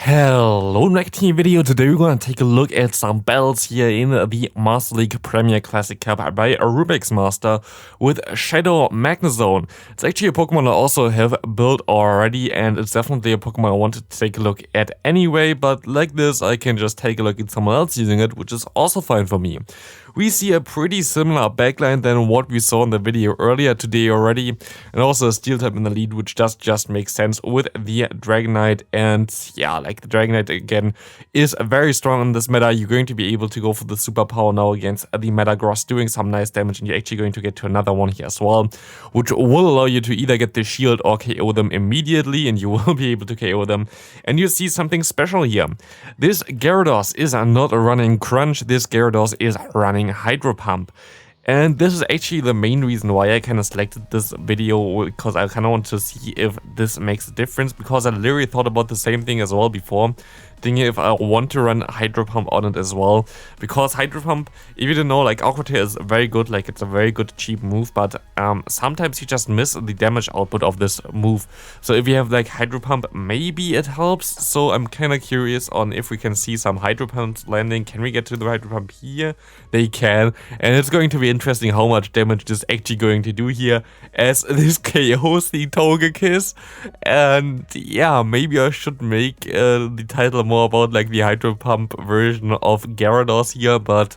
Hello, next team video. Today we're going to take a look at some battles here in the Master League Premier Classic Cup by Rubik's Master with Shadow Magnezone. It's actually a Pokemon I also have built already, and it's definitely a Pokemon I wanted to take a look at anyway, but like this I can just take a look at someone else using it, which is also fine for me. We see a pretty similar backline than what we saw in the video earlier today already, and also a Steel type in the lead, which does just make sense with the Dragonite. And yeah, like the Dragonite again is very strong in this meta. You're going to be able to go for the superpower now against the Metagross, doing some nice damage, and you're actually going to get to another one here as well, which will allow you to either get the shield or KO them immediately, and you will be able to KO them. And you see something special here. This Gyarados is not running Crunch, this Gyarados is running Hydro Pump. And this is actually the main reason why I kind of selected this video, because I kind of want to see if this makes a difference, because I literally thought about the same thing as well before, thinking if I want to run Hydro Pump on it as well, because Hydro Pump, if you didn't know, like Aqua Tail is very good, like it's a very good cheap move, but sometimes you just miss the damage output of this move. So if you have like Hydro Pump, maybe it helps. So I'm kind of curious on if we can see some Hydro Pumps landing. Can we get to the Hydro Pump here? They can, and it's going to be interesting how much damage this is actually going to do here, as this KOs the Togekiss. And yeah, maybe I should make the title more about like the Hydro Pump version of Gyarados here, but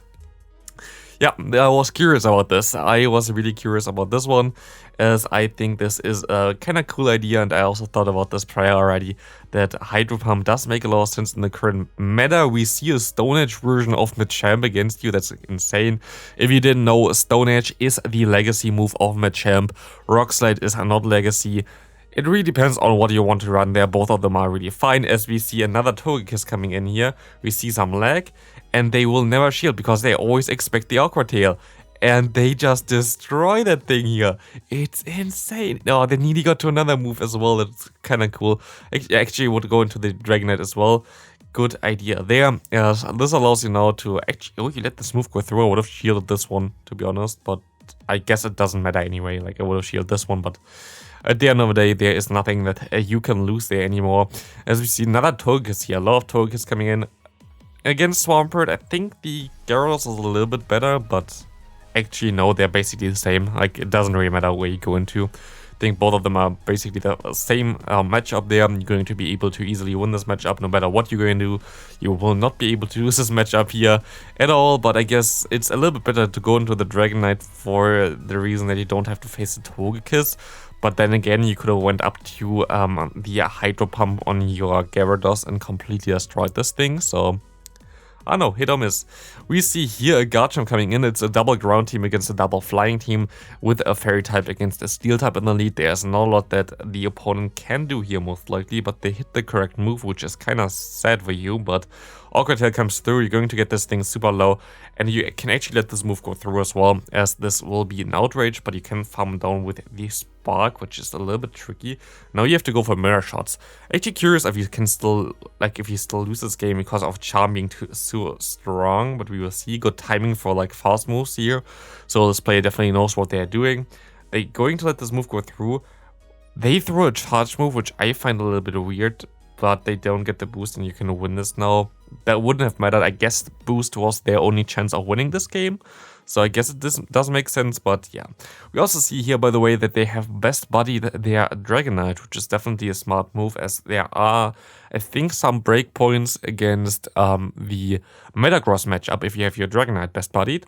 yeah, I was curious about this. I was really curious about this one, as I think this is a kind of cool idea, and I also thought about this prior already, that Hydro Pump does make a lot of sense in the current meta. We see a Stone Edge version of Machamp against you. That's insane. If you didn't know, Stone Edge is the legacy move of Machamp. Rock Slide is not legacy. It really depends on what you want to run there. Both of them are really fine. As we see another Togekiss coming in here, we see some lag, and they will never shield because they always expect the Aqua Tail. And they just destroy that thing here. It's insane. Oh, they nearly got to another move as well. That's kind of cool. Actually, would go into the Dragonite as well. Good idea there. This allows you now to actually... Oh, you let this move go through. I would have shielded this one, to be honest. But I guess it doesn't matter anyway. Like, I would have shielded this one, but... At the end of the day, there is nothing that you can lose there anymore. As we see another Togekiss here, a lot of Togekiss coming in. Against Swampert, I think the Gyarados is a little bit better, but actually no, they're basically the same. Like, it doesn't really matter where you go into. I think both of them are basically the same matchup there. You're going to be able to easily win this matchup no matter what you're going to do. You will not be able to lose this matchup here at all, but I guess it's a little bit better to go into the Dragonite for the reason that you don't have to face the Togekiss. But then again, you could have went up to the Hydro Pump on your Gyarados and completely destroyed this thing, so... I don't know, hit or miss. We see here a Garchomp coming in. It's a double ground team against a double flying team with a fairy type against a steel type in the lead. There's not a lot that the opponent can do here most likely, but they hit the correct move, which is kind of sad for you, but Aqua Tail comes through. You're going to get this thing super low, and you can actually let this move go through as well, as this will be an outrage, but you can farm down with the Spark, which is a little bit tricky. Now you have to go for mirror shots. Actually curious if you can still, like, if you still lose this game because of Charm being so strong, but we will see. Good timing for like fast moves here, so this player definitely knows what they're doing. They're going to let this move go through. They throw a charge move, which I find a little bit weird, but they don't get the boost and you can win this now. That wouldn't have mattered. I guess the boost was their only chance of winning this game. So I guess it does make sense, but yeah. We also see here, by the way, that they have best buddied their Dragonite, which is definitely a smart move, as there are, I think, some breakpoints against the Metagross matchup if you have your Dragonite best buddied.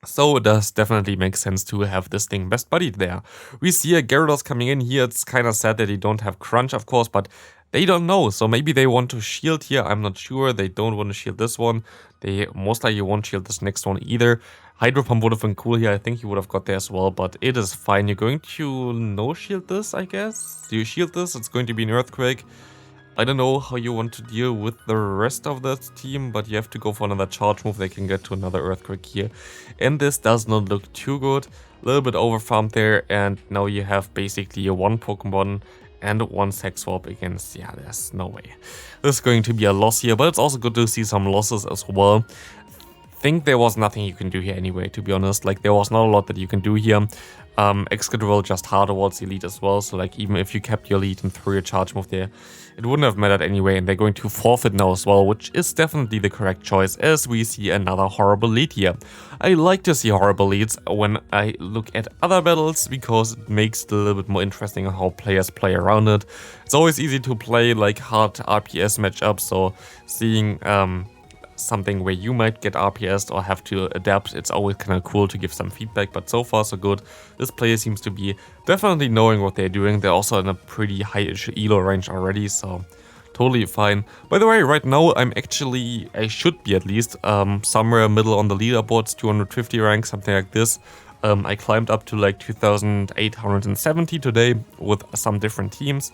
So it does definitely make sense to have this thing best buddied there. We see a Gyarados coming in here. It's kind of sad that they don't have Crunch, of course, but they don't know. So maybe they want to shield here. I'm not sure. They don't want to shield this one. They most likely won't shield this next one either. Hydro Pump would have been cool here. I think he would have got there as well, but it is fine. You're going to no shield this, I guess. Do you shield this? It's going to be an Earthquake. I don't know how you want to deal with the rest of that team, but you have to go for another charge move. They can get to another Earthquake here. And this does not look too good. A little bit overfarmed there, and now you have basically a one Pokemon and one Sex Swap against... Yeah, there's no way. This is going to be a loss here, but it's also good to see some losses as well. think there was nothing you can do here anyway, to be honest. Like, there was not a lot that you can do here. Excadrill just hard towards the lead as well, so like even if you kept your lead and threw your charge move there, it wouldn't have mattered anyway, and they're going to forfeit now as well, which is definitely the correct choice, as we see another horrible lead here. I like to see horrible leads when I look at other battles, because it makes it a little bit more interesting on how players play around it. It's always easy to play like hard RPS matchups, so seeing something where you might get RPS or have to adapt, it's always kind of cool to give some feedback, but so far so good. This player seems to be definitely knowing what they're doing. They're also in a pretty high-ish elo range already, so totally fine. By the way, right now I should be at least somewhere middle on the leaderboards, 250 rank, something like this. I climbed up to like 2,870 today with some different teams,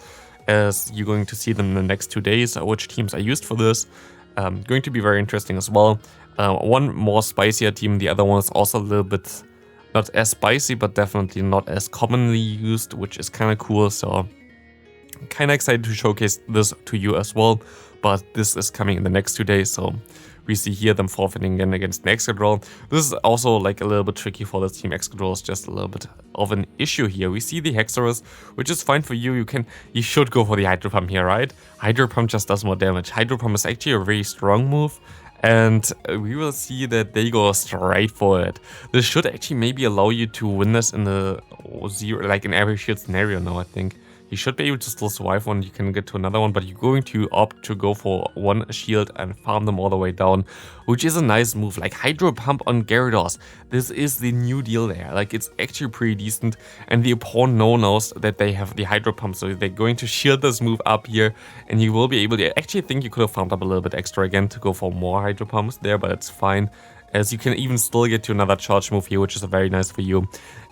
as you're going to see them in the next 2 days, which teams I used for this. Going to be very interesting as well. One more spicier team, the other one is also a little bit not as spicy, but definitely not as commonly used, which is kind of cool. So kind of excited to showcase this to you as well, but this is coming in the next 2 days. So we see here them forfeiting again against an Excadrill. This is also like a little bit tricky for this team. Excadrill is just a little bit of an issue here. We see the Hexorus, which is fine for you. You should go for the Hydro Pump here, right? Hydro Pump just does more damage. Hydro Pump is actually a very strong move, and we will see that they go straight for it. This should actually maybe allow you to win this in the zero, like in every shield scenario now, I think. You should be able to still survive one, you can get to another one, but you're going to opt to go for one shield and farm them all the way down, which is a nice move. Like Hydro Pump on Gyarados, this is the new deal there. Like, it's actually pretty decent, and the opponent knows that they have the Hydro Pump, so they're going to shield this move up here, and you will be able to... I actually think you could have farmed up a little bit extra again to go for more Hydro Pumps there, but it's fine, as you can even still get to another charge move here, which is very nice for you.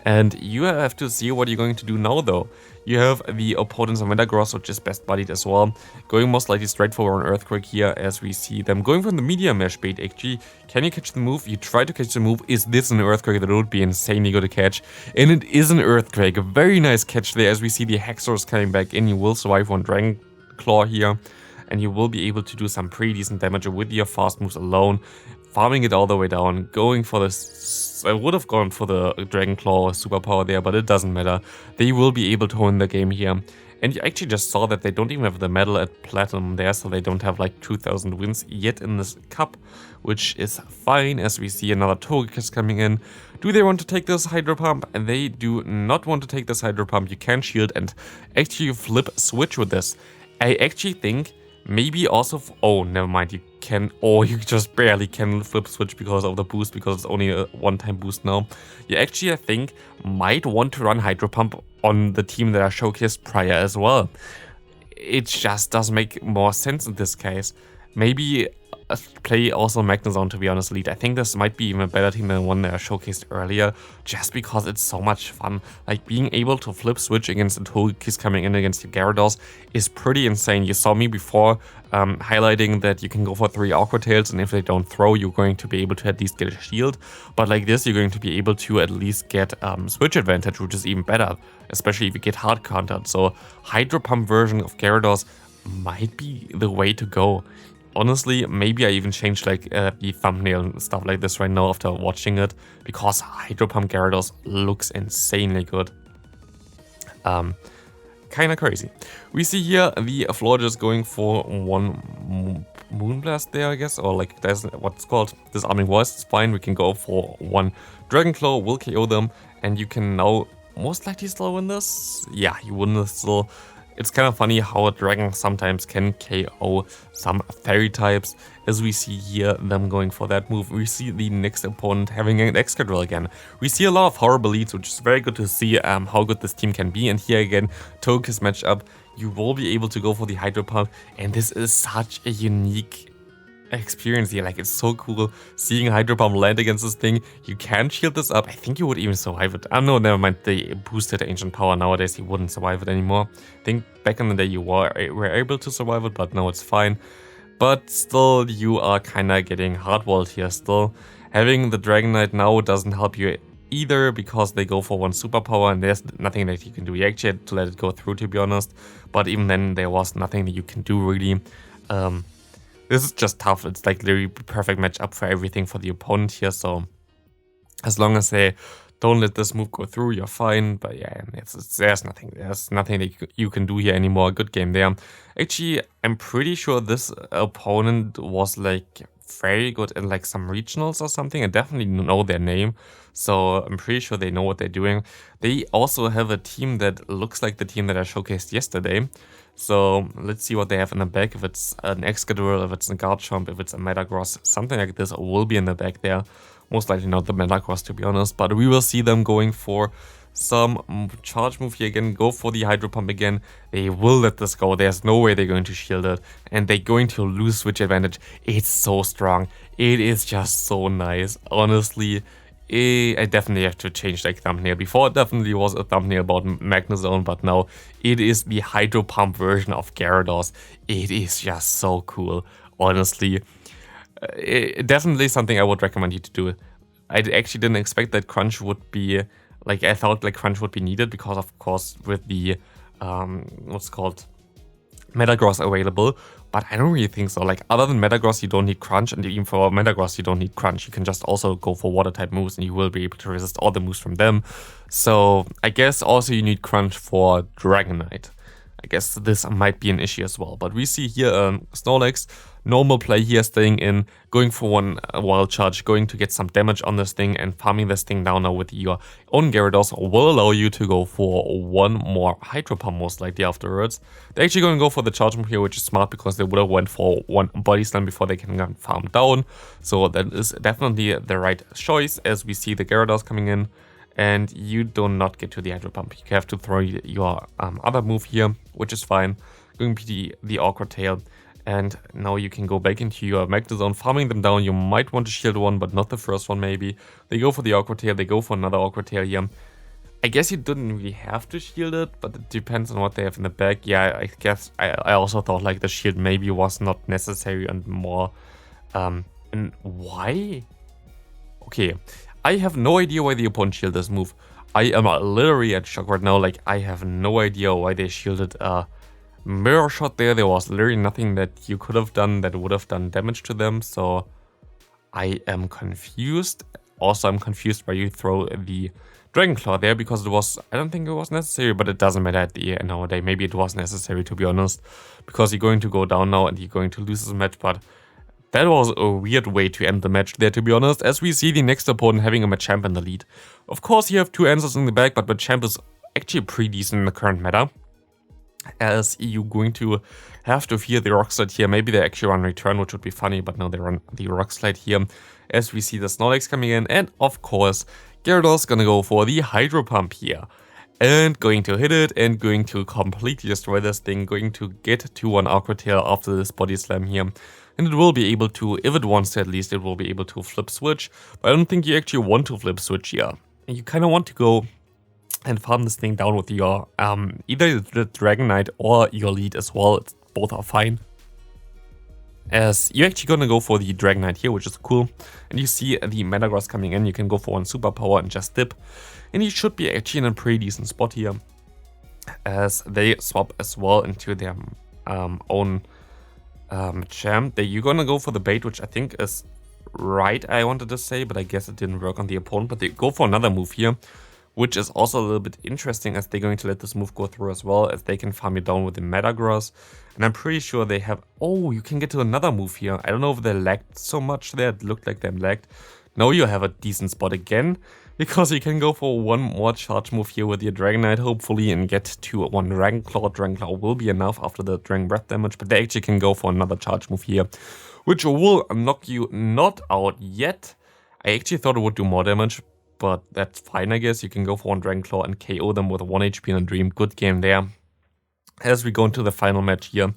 And you have to see what you're going to do now, though. You have the opponent's Metagross, which is best buddied as well, going most likely straight for an Earthquake here, as we see them going from the Meteor Mesh bait. Actually, can you catch the move? You try to catch the move. Is this an Earthquake? That would be insanely good to catch. And it is an Earthquake. A very nice catch there, as we see the Hexorus coming back in. You will survive one Dragon Claw here, and you will be able to do some pretty decent damage with your fast moves alone. Farming it all the way down, going for this... I would have gone for the Dragon Claw superpower there, but it doesn't matter. They will be able to win the game here. And you actually just saw that they don't even have the medal at Platinum there, so they don't have like 2,000 wins yet in this cup, which is fine, as we see another Togekiss coming in. Do they want to take this Hydro Pump? And they do not want to take this Hydro Pump. You can shield and actually flip switch with this. I actually think... maybe also... oh, never mind, you can... oh, you just barely can flip switch because of the boost, because it's only a one-time boost now. You actually, I think, might want to run Hydro Pump on the team that I showcased prior as well. It just does make more sense in this case. Maybe play also Magnezone, to be honest, lead. I think this might be even a better team than one that I showcased earlier, just because it's so much fun. Like, being able to flip switch against a Togekiss coming in against your Gyarados is pretty insane. You saw me before highlighting that you can go for 3 Aqua Tails, and if they don't throw, you're going to be able to at least get a shield. But like this, you're going to be able to at least get switch advantage, which is even better, especially if you get hard countered. So Hydro Pump version of Gyarados might be the way to go. Honestly, maybe I even changed like the thumbnail and stuff like this right now after watching it, because Hydro Pump Gyarados looks insanely good. Kinda crazy. We see here the Florges going for one Moonblast there, I guess, or like that's what it's called. Disarming Voice is fine. We can go for one Dragon Claw, will KO them, and you can now most likely still win this. Yeah, you win this still. It's kind of funny how a dragon sometimes can KO some fairy types, as we see here them going for that move. We see the next opponent having an Excadrill again. We see a lot of horrible leads, which is very good to see how good this team can be. And here again, Togekiss matchup, you will be able to go for the Hydro Pump, and this is such a unique experience here. Like, it's so cool seeing Hydro Pump land against this thing. You can shield this up. I think you would even survive it. No, never mind. They boosted Ancient Power. Nowadays, you wouldn't survive it anymore. I think back in the day you were able to survive it, but now it's fine. But still, you are kind of getting hardwalled here still. Having the Dragonite now doesn't help you either, because they go for one superpower and there's nothing that you can do. You actually had to let it go through, to be honest. But even then, there was nothing that you can do really. This is just tough. It's like literally perfect matchup for everything for the opponent here. So as long as they don't let this move go through, you're fine. But yeah, there's nothing that you can do here anymore. Good game there. Actually, I'm pretty sure this opponent was like very good in like some regionals or something. I definitely know their name, so I'm pretty sure they know what they're doing. They also have a team that looks like the team that I showcased yesterday. So let's see what they have in the back. If it's an Excadrill, if it's a Garchomp, if it's a Metagross, something like this will be in the back there. Most likely not the Metagross, to be honest, but we will see them going for some charge move here again, go for the Hydro Pump again. They will let this go. There's no way they're going to shield it, and they're going to lose switch advantage. It's so strong. It is just so nice. Honestly, I definitely have to change like thumbnail. Before it definitely was a thumbnail about Magnezone, but now it is the Hydro Pump version of Gyarados. It is just so cool, honestly. Definitely something I would recommend you to do. I actually didn't expect that crunch would be, like, I thought like crunch would be needed because of course with the, what's called, Metagross available, but I don't really think so. Like, other than Metagross, you don't need crunch, and even for Metagross, you don't need crunch. You can just also go for water type moves and you will be able to resist all the moves from them. So I guess also you need crunch for Dragonite. I guess this might be an issue as well. But we see here Snorlax, normal play here, staying in, going for one wild charge, going to get some damage on this thing, and farming this thing down now with your own Gyarados will allow you to go for one more Hydro Pump most likely afterwards. They're actually going to go for the charge move here, which is smart because they would have went for one Body Slam before they can farm down. So that is definitely the right choice as we see the Gyarados coming in. And you do not get to the Hydro Pump. You have to throw your other move here, which is fine. Going to the Awkward Tail. And now you can go back into your Magnezone, farming them down. You might want to shield one, but not the first one maybe. They go for the Awkward Tail. They go for another Awkward Tail here. I guess you didn't really have to shield it, but it depends on what they have in the back. Yeah, I guess I also thought like the shield maybe was not necessary and more... and why? Okay. I have no idea why the opponent shielded this move. I am literally at shock right now. Like, I have no idea why they shielded a mirror shot there. There was literally nothing that you could have done that would have done damage to them. So I am confused. Also, I'm confused why you throw the Dragon Claw there, because it was, I don't think it was necessary, but it doesn't matter at the end of the day. Maybe it was necessary, to be honest, because you're going to go down now and you're going to lose this match, but that was a weird way to end the match there, to be honest, as we see the next opponent having a Machamp in the lead. Of course, you have two answers in the back, but Machamp is actually pretty decent in the current meta, as you're going to have to fear the Rock Slide here. Maybe they actually run Return, which would be funny, but no, they run the Rock Slide here, as we see the Snorlax coming in, and of course, Gyarados gonna go for the Hydro Pump here. And going to hit it and going to completely destroy this thing, going to get to one Awkward Tail after this Body Slam here. And it will be able to, if it wants to at least, it will be able to flip switch. But I don't think you actually want to flip switch here. You kind of want to go and farm this thing down with your either the Dragonite or your lead as well. Both are fine. As you're actually going to go for the Dragonite here, which is cool. And you see the Metagross coming in. You can go for one Superpower and just dip. And you should be actually in a pretty decent spot here, as they swap as well into their own champ. You're gonna go for the bait, which I think is right, I wanted to say, but I guess it didn't work on the opponent. But they go for another move here, which is also a little bit interesting, as they're going to let this move go through as well, as they can farm you down with the Metagross. And I'm pretty sure they have... Oh, you can get to another move here. I don't know if they lagged so much there. It looked like they lagged. Now you have a decent spot again, because you can go for one more charge move here with your Dragonite, hopefully, and get to one Dragon Claw. Dragon Claw will be enough after the Dragon Breath damage, but they actually can go for another charge move here, which will knock you not out yet. I actually thought it would do more damage, but that's fine, I guess. You can go for one Dragon Claw and KO them with 1 HP and a Dream. Good game there. As we go into the final match here,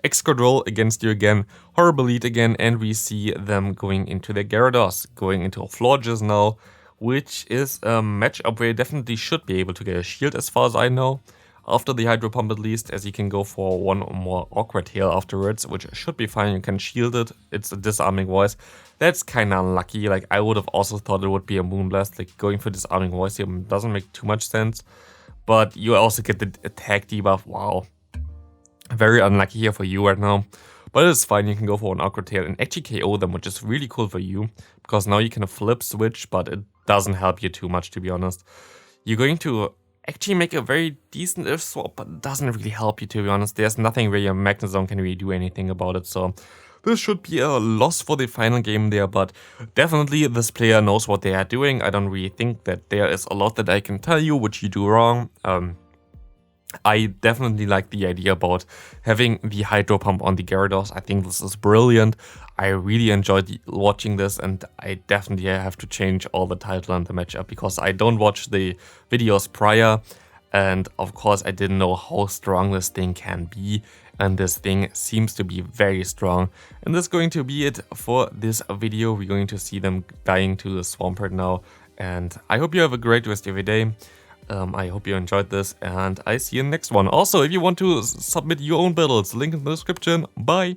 Excadrill against you again, horrible lead again, and we see them going into their Gyarados, going into a Florges now, which is a matchup where you definitely should be able to get a shield as far as I know, after the Hydro Pump at least, as you can go for one or more Awkward Tail afterwards, which should be fine. You can shield it, it's a Disarming Voice. That's kinda unlucky. Like, I would have also thought it would be a Moonblast. Like, going for Disarming Voice here doesn't make too much sense, but you also get the attack debuff. Wow. Very unlucky here for you right now. But it's fine, you can go for an Aqua Tail and actually KO them, which is really cool for you, because now you can flip switch, but it doesn't help you too much, to be honest. You're going to actually make a very decent if swap, but it doesn't really help you, to be honest. There's nothing where your Magnezone can really do anything about it, so this should be a loss for the final game there, but definitely this player knows what they are doing. I don't really think that there is a lot that I can tell you which you do wrong. I definitely like the idea about having the Hydro Pump on the Gyarados. I think this is brilliant. I really enjoyed watching this, and I definitely have to change all the title and the matchup because I don't watch the videos prior, and of course I didn't know how strong this thing can be, and this thing seems to be very strong. And that's going to be it for this video. We're going to see them dying to the Swampert now, and I hope you have a great rest of your day. I hope you enjoyed this, and I see you in the next one. Also, if you want to submit your own battles, link in the description. Bye!